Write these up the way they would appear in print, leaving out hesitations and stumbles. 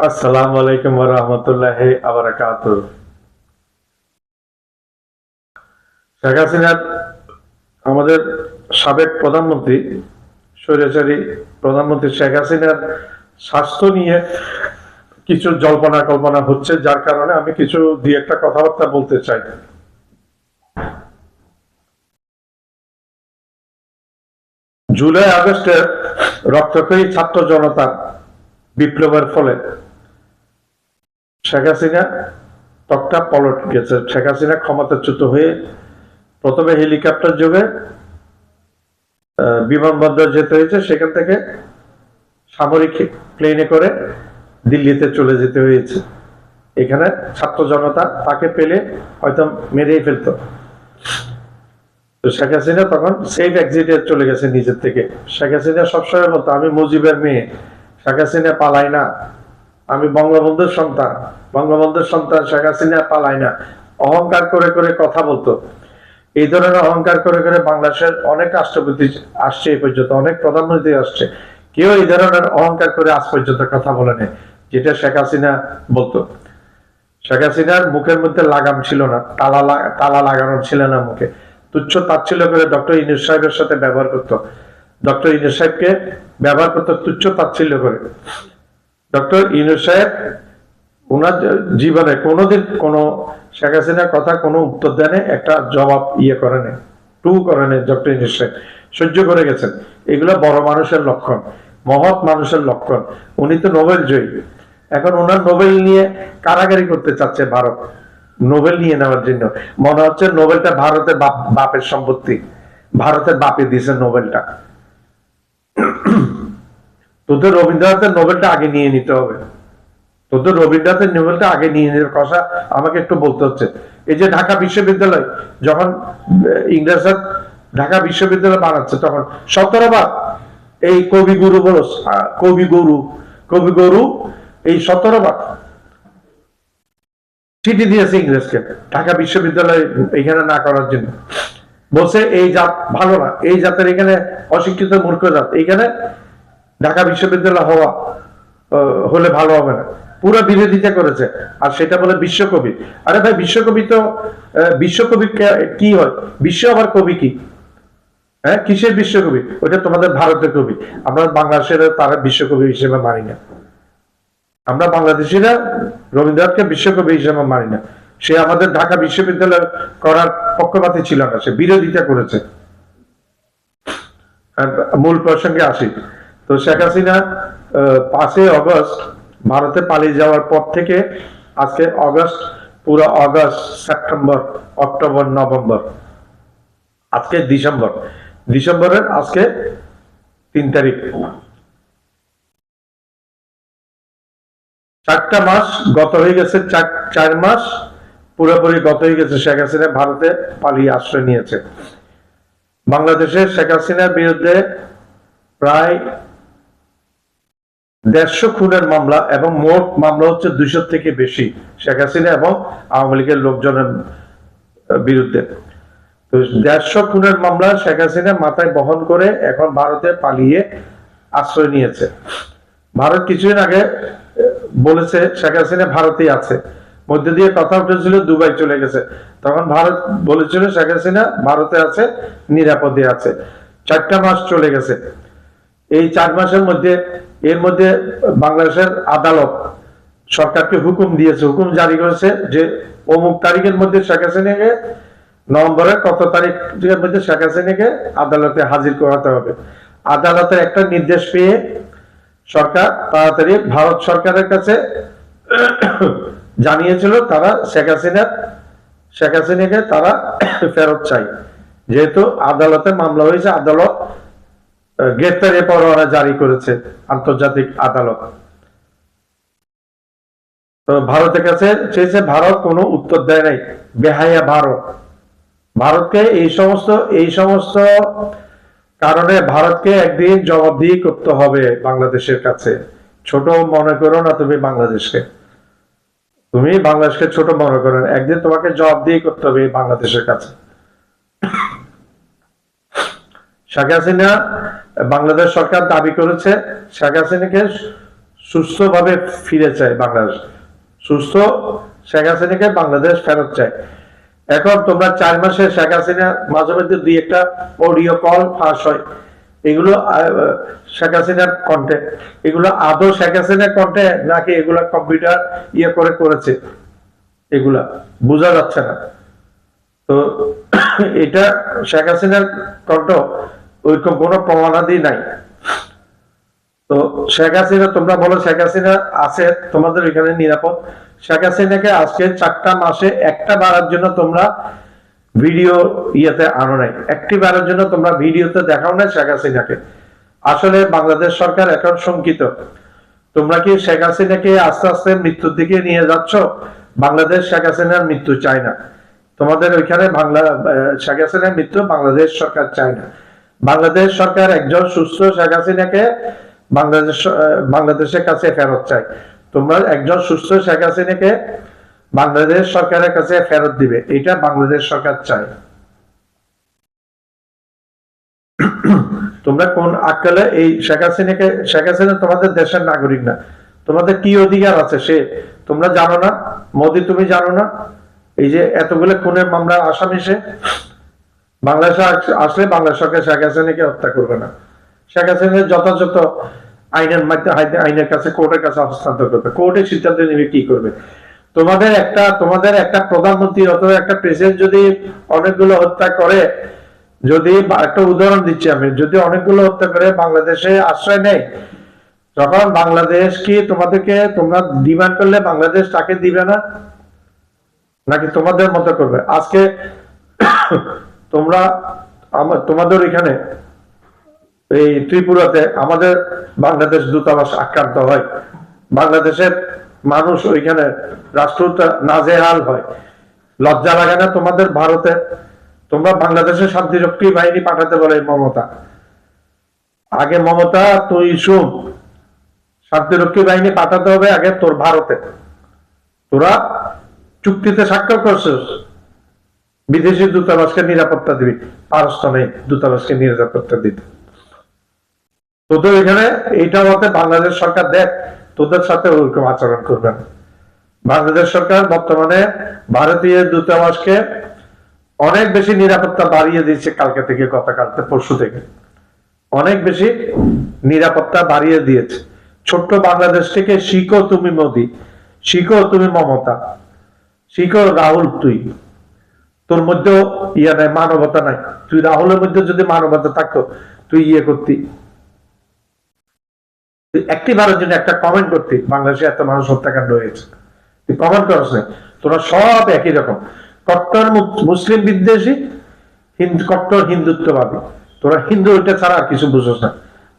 আসসালামু আলাইকুম ওয়া রাহমাতুল্লাহি ওয়া বারাকাতুহু। শেখ হাসিনার আমাদের সাবেক প্রধানমন্ত্রী, স্বৈরাচারী প্রধানমন্ত্রী শেখ হাসিনার স্বাস্থ্য নিয়ে কিছু জল্পনা কল্পনা হচ্ছে, যার কারণে আমি কিছু দুই একটা কথাবার্তা বলতে চাই। জুলাই আগস্টের রক্তক্ষয়ী ছাত্র জনতার বিপ্লবের ফলে শেখ হাসিনা তকটা পলট গেছে। শেখ হাসিনা ক্ষমতাচ্যুত হয়ে প্রথমে হেলিকপ্টার যোগে বিমানবন্দর যেতে হয়েছে, সেখান থেকে সামরিক প্লেনে করে দিল্লিতে চলে যেতে হয়েছে। এখানে ছাত্র জনতা তাকে পেলে হয়তো মেরেই ফেলতো। তো শেখ হাসিনা তখন সেফ এক্সিটে চলে গেছে নিজের থেকে। শেখ হাসিনা সবসময় বলতো, আমি মুজিবের মেয়ে, শেখ হাসিনা পালাই না, আমি বঙ্গবন্ধুর সন্তান, বঙ্গবন্ধুর সন্তান, শেখ হাসিনা পালাই না। অহংকার করে করে কথা বলতো। এই ধরনের অহংকার করে করে বাংলাদেশের অনেক রাষ্ট্রপতি আসছে, এই পর্যন্ত অনেক প্রধানমন্ত্রী আসছে, কেউ এই ধরনের অহংকার করে আজ পর্যন্ত কথা বলেনি যেটা শেখ হাসিনা বলতো। শেখ হাসিনার মুখের মধ্যে লাগাম ছিল না, তালা লাগানো ছিল না মুখে। তুচ্ছ তাচ্ছিল্য করে ডক্টর ইউনূস সাহেবের সাথে ব্যবহার করতো। ডক্টর ইউনূস সাহেবকে ব্যবহার করতো তুচ্ছ তাচ্ছিল্য করে। ডক্টর ইউনূস সাহেব ওনার জীবনে কোনোদিন কোনো শেখ হাসিনার কথা কোনো উত্তর দেনে একটা জবাব করেনি, টু করেনি। ডক্টর ইউনূস সাহেব সহ্য করে গেছেন। এগুলো বড় মানুষের লক্ষণ, মহৎ মানুষের লক্ষণ। উনি তো নোবেল জয়ী। এখন ওনার নোবেল নিয়ে কারাগারি করতে চাচ্ছে ভারত, নোবেল নিয়ে নেওয়ার জন্য। মনে হচ্ছে নোবেলটা ভারতের বাপের সম্পত্তি, ভারতের বাপে দিয়েছে নোবেলটা। তোদের রবীন্দ্রনাথের নোবেলটা আগে নিয়ে নিতে হবে, তোদের রবীন্দ্রনাথের নোবেলটা আগে নিয়ে নেওয়ার কথা আমাকে একটু বলতে হচ্ছে। এই যে ঢাকা বিশ্ববিদ্যালয় যখন ইংরেজরা ঢাকা বিশ্ববিদ্যালয় বানাচ্ছে, তখন 17 বার এই কবিগুরু বলো, কবিগুরু এই 17 বার চিঠি দিয়েছে ইংরেজকে ঢাকা বিশ্ববিদ্যালয় এখানে না করার জন্য। বলছে এই জাত ভালো না, এই জাতের এখানে অশিক্ষিত মূর্খ জাত, এখানে ঢাকা বিশ্ববিদ্যালয় হলে ভালো হবে না। পুরো বিরোধিতা করেছে। আর সেটা বলে বিশ্বকবি। আরে ভাই, বিশ্বকবি তো বিশ্বকবি কি হয়? বিশ্ব আবার কবি কি? হ্যাঁ, কিসের বিশ্বকবি? ওইটা তোমাদের ভারতের কবি। আমরা বাংলাদেশের তারা বিশ্বকবি হিসেবে মানি না। আমরা বাংলাদেশিরা রবীন্দ্রনাথকে বিশ্বকবি হিসেবে মানি না। সে আমাদের ঢাকা বিশ্ববিদ্যালয় করার পক্ষপাতী ছিল না, সে বিরোধিতা করেছে। মূল প্রসঙ্গে আসি। তো শেখ হাসিনা 5 আগস্ট ভারতে পালিয়ে যাওয়ার পর থেকে আজকে আগস্ট, পুরো আগস্ট, সেপ্টেম্বর, অক্টোবর, নভেম্বর, আজকে ডিসেম্বরের আজকে 3 তারিখ। 4টা মাস গত হয়ে গেছে, 4 মাস পুরোপুরি গত হয়ে গেছে। শেখ হাসিনা ভারতে পালিয়ে আশ্রয় নিয়েছে। বাংলাদেশে শেখ হাসিনার বিরুদ্ধে প্রায় 150 খুনের মামলা, এবং মোট মামলা হচ্ছে 200 থেকে বেশি শেখ হাসিনা এবং আওয়ামী লীগের লোকজনের বিরুদ্ধে। তো 150 খুনের মামলা শেখ হাসিনা মাথায় বহন করে এখন ভারতে পালিয়ে আশ্রয় নিয়েছে। ভারত কিছুদিন আগে বলেছে শেখ হাসিনা ভারতেই আছে। মধ্যে দিয়ে কথা উঠেছিল দুবাই চলে গেছে, তখন ভারত বলেছিল শেখ হাসিনা ভারতে আছে, নিরাপদে আছে। 4টা মাস চলে গেছে। এই 4 মাসের মধ্যে বাংলাদেশের আদালত সরকারকে হুকুম দিয়েছে, হুকুম জারি করেছে যে অমুক তারিখের মধ্যে শেখ হাসিনাকে, নভেম্বরের কত তারিখের মধ্যে শেখ হাসিনাকে আদালতে হাজির করাতে হবে। আদালতের একটা নির্দেশ পেয়ে সরকার তাড়াতাড়ি ভারত সরকারের কাছে জানিয়েছিল তারা শেখ হাসিনাকে তারা ফেরত চাই। যেহেতু আদালতে মামলা হয়েছে, আদালত গ্রেফতারি পরোয়ানা জারি করেছে, আন্তর্জাতিক আদালত। তো ভারতের কাছে চেয়েছে, ভারত কোনো উত্তর দেয় নাই। বেহায়া ভারতকে এই সমস্ত কারণে ভারতকে একদিন জবাবদিহি করতে হবে বাংলাদেশের কাছে। ছোট মনে করো না তুমি বাংলাদেশকে, ছোট মনে করো না, একদিন তোমাকে জবাবদিহি করতে হবে বাংলাদেশের কাছে। শেখ হাসিনা, বাংলাদেশ সরকার দাবি করেছে শেখ হাসিনাকে সুস্থভাবে ফিরে চায় বাংলাদেশ, সুস্থ শেখ হাসিনাকে বাংলাদেশ ফেরত চায়। এখন তোমরা 4 মাসে শেখ হাসিনা মাঝে মধ্যে 2-1টা অডিও কল ফাঁস হয়, এগুলো শেখ হাসিনার কন্টে, এগুলো আদৌ শেখ হাসিনার কন্টে নাকি এগুলা কম্পিউটার করে করেছে, এগুলা বোঝা যাচ্ছে না। তো এটা শেখ হাসিনার কণ্ঠ, ওইরকম কোনো প্রমাণাদি নাই। তো শেখ হাসিনা, তোমরা বলো শেখ হাসিনা আছে তোমাদের এখানে নিরাপদ? শেখ হাসিনাকে আজকে 4টা মাসে একটা বারের জন্য তোমরা ভিডিও আনো নাই, একটি বারের জন্য তোমরা ভিডিওতে দেখাও না শেখ হাসিনাকে। আসলে বাংলাদেশ সরকার এখন শঙ্কিত। তোমরা কি শেখ হাসিনাকে আস্তে আস্তে মৃত্যুর দিকে নিয়ে যাচ্ছ? বাংলাদেশ শেখ হাসিনার মৃত্যু চায় না। তোমাদের ওইখানে শেখ হাসিনার মৃত্যু বাংলাদেশ সরকার চায় না। বাংলাদেশ সরকার একজন সুস্থ শেখ হাসিনাকে বাংলাদেশের কাছে ফেরত চায়। তোমরা একজন সুস্থ শেখ হাসিনাকে বাংলাদেশ সরকারের কাছে ফেরত দিবে, এটা বাংলাদেশ সরকার চায়। তোমরা কোন আক্কেলে এই শেখ হাসিনা তোমাদের দেশের নাগরিক না, তোমাদের কি অধিকার আছে সে তোমরা জানো না? মোদি তুমি জানো না? এই যে এতগুলো খুনের মামলার আসামি সে, বাংলাদেশে আসলে বাংলাদেশ সরকার শেখ হাসিনাকে হত্যা করবে না। শেখ হাসিনা যথাযথ আইনের কাছে, কোর্টের কাছে হস্তান্তর করবে, কোর্টের সিদ্ধান্ত নেবে কি করবে। তোমাদের একটা প্রধানমন্ত্রী অথবা একটা প্রেসিডেন্ট যদি অনেকগুলো হত্যা করে, যদি একটা উদাহরণ দিচ্ছি আমি, যদি অনেকগুলো হত্যা করে বাংলাদেশে আশ্রয় নেয়, যখন বাংলাদেশ কি তোমরা ডিমান্ড করলে বাংলাদেশ তাকে দিবে না, নাকি তোমাদের মতো করবে? আজকে তোমাদের এখানে এই ত্রিপুরাতে আমাদের বাংলাদেশ দূতাবাস আক্রান্ত হয়, বাংলাদেশের মানুষ ওইখানে রাষ্ট্রটা নাজেহাল হয়, লজ্জা লাগে না তোমাদের? ভারতে তোমরা বাংলাদেশের শান্তিরক্ষী বাহিনী পাঠাতে বলে মমতা, আগে মমতা তুই শুন, শান্তিরক্ষী বাহিনী পাঠাতে হবে আগে তোর ভারতে। তোরা চুক্তিতে স্বাক্ষর করছিস বিদেশি দূতাবাসকে নিরাপত্তা দিবি, পারস্ত নেই দূতাবাসকে নিরাপত্তা দিতে। তোদের এখানে এইটা মতে বাংলাদেশ সরকার দেখ তোদের সাথে ওরকম আচরণ করবে না। বাংলাদেশ সরকার বর্তমানে ভারতীয় দূতাবাসকে অনেক বেশি নিরাপত্তা বাড়িয়ে দিয়েছে, কালকে থেকে, গতকালকে, পরশু থেকে অনেক বেশি নিরাপত্তা বাড়িয়ে দিয়েছে। ছোট্ট বাংলাদেশ থেকে শিখো তুমি মোদি, শিখো তুমি মমতা, শিখো রাহুল, তোর মধ্যেও নাই, মানবতা নাই। তুই রাহুলের মধ্যে যদি মানবতা থাকতো তুই করতি, একটি বারের জন্য একটা কমেন্ট করতি বাংলাদেশে এত মানুষ হত্যাকাণ্ড হয়েছে, তুই কমেন্ট করছ না। তোরা সব একই রকম, কট্টর মুসলিম বিদ্বেষী, কট্টর হিন্দুত্ববাদী। তোরা হিন্দু ওইটা ছাড়া আর কিছু বুঝোস না।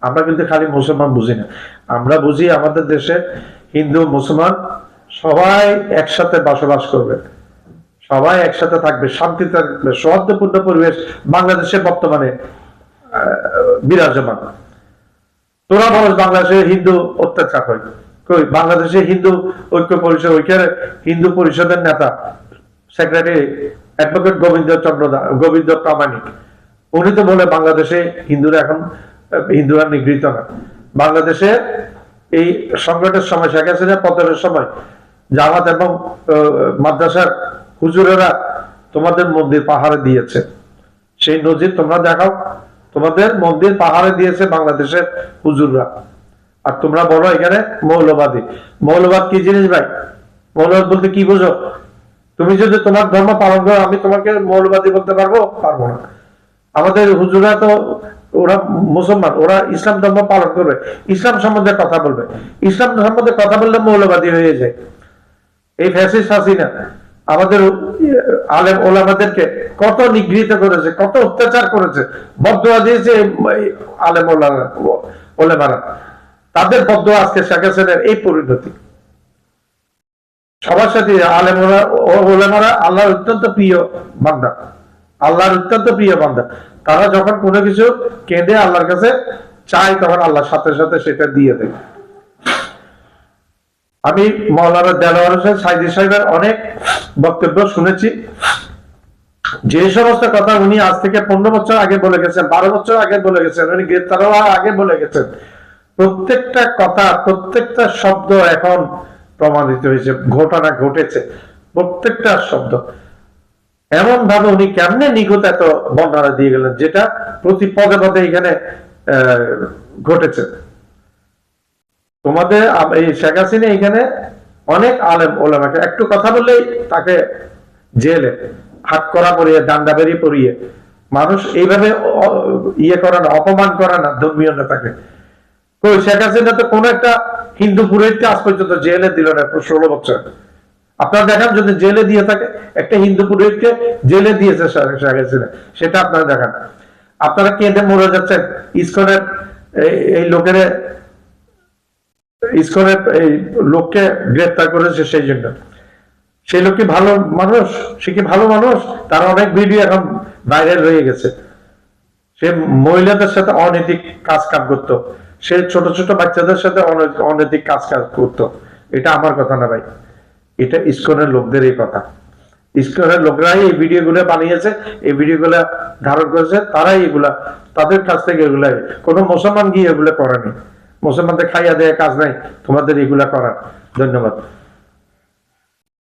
আমরা কিন্তু খালি মুসলমান বুঝি না, আমরা বুঝি আমাদের দেশে হিন্দু মুসলমান সবাই একসাথে বসবাস করবে, সবাই একসাথে থাকবে, শান্তি থাকবে, সৌহার্দ্যপূর্ণ পরিবেশ বাংলাদেশে বর্তমানে বিরাজমান। তোরা বলো বাংলাদেশে হিন্দু অত্যাচার হয়, কই বাংলাদেশে হিন্দু ঐক্য পরিষদ, ওইখানে হিন্দু পরিষদের নেতা সেক্রেটারি অ্যাডভোকেট গোবিন্দ প্রামাণিক, উনি তো বলে বাংলাদেশে হিন্দুরা নিগৃহীত না। বাংলাদেশে এই সংকটের সময়, শেখ হাসিনা পতনের সময় জামাত এবং মাদ্রাসার হুজুরেরা তোমাদের মন্দির পাহাড়ে দিয়েছে, সেই নজির তোমরা দেখাও। তোমাদের মন্দির পাহাড়ে দিয়েছে বাংলাদেশের হুজুররা, আর তোমরা বলো এখানে মৌলবাদী। মৌলবাদ কি জিনিস ভাই? মৌলবাদ বলতে কি বুঝো? তুমি যদি তোমার ধর্ম পালন করো, আমি তোমাকে মৌলবাদী বলতে পারবো না। আমাদের হুজুরা তো ওরা মুসলমান, ওরা ইসলাম ধর্ম পালন করবে, ইসলাম সম্বন্ধে কথা বলবে, ইসলাম সম্বন্ধে কথা বললে মৌলবাদী হয়ে যায়। এই ফ্যাসিস্ট হাসিনা আমাদের আলেম ওলামাদেরকে কত নিগৃহীত করেছে, কত অত্যাচার করেছে, বদদোয়া দিয়েছে আলেম ওলামারা, তাদের বদদোয়া আজকে শেখ হাসিনার এই পরিণতি। সবার সাথে আলেম ওলামারা আল্লাহর অত্যন্ত প্রিয় বান্দা, আল্লাহর অত্যন্ত প্রিয় বান্দা। তারা যখন কোনো কিছু কেঁদে আল্লাহর কাছে চায়, তখন আল্লাহর সাথে সাথে সেটা দিয়ে দেয়। আমি মৌলানা দেলোয়ার হোসেন সাইদি সাহেবের অনেক বক্তব্য শুনেছি, যে সমস্ত কথা উনি আজ থেকে 15 বছর আগে বলে গেছেন, 12 বছর আগে বলে গেছেন, উনি গ্রেপ্তার হওয়ার আগে বলে গেছেন, প্রত্যেকটা কথা, প্রত্যেকটা শব্দ এখন প্রমাণিত হয়েছে, ঘটনা ঘটেছে, প্রত্যেকটা শব্দ। এমন ভাবে উনি কেমনে নিখুঁত এত বর্ণনা দিয়ে গেলেন, যেটা প্রতি পদে পদে এখানে ঘটেছে। তোমাদের এই শেখ হাসিনা এখানে অনেক আলেম ওলামাকে একটু কথা বললেই তাকে জেলে হাত করা পরিয়ে, ডান্ডা বেরিয়ে পড়িয়ে, মানুষ এইভাবে ইয়ে করে না, অপমান করে না ধর্মীয় নেতাকে। কই শেখ হাসিনা তো কোন একটা হিন্দু পুরোহিতকে আজ পর্যন্ত জেলে দিল না 16 বছর। আপনারা দেখান, যদি জেলে দিয়ে থাকে, একটা হিন্দু পুরোহিতকে জেলে দিয়েছে শেখ হাসিনা, সেটা আপনারা দেখান। আপনারা কেঁদে মরে যাচ্ছেন ইসকনের এই লোকের, ইসকনের এই লোককে গ্রেফতার করেছে সেই জন্য। সেই লোক কি ভালো মানুষ? সে কি ভালো মানুষ? তার অনেক ভিডিও এখন ভাইরাল হয়ে গেছে। সে মহিলাদের সাথে অনৈতিক কাজ করতো, সে ছোট ছোট বাচ্চাদের সাথে অনৈতিক কাজ করতো। এটা আমার কথা না ভাই, এটা ইসকনের লোকদের এই কথা। ইসকনের লোকরাই এই ভিডিওগুলো বানিয়েছে, এই ভিডিওগুলো ধারণ করেছে, তারাই এগুলা, তাদের কাছ থেকে এগুলা, কোনো মুসলমান গিয়ে এগুলো করেনি। মুসলমানদের খাইয়া দেয় কাজ নাই তোমাদের এগুলা করার। ধন্যবাদ।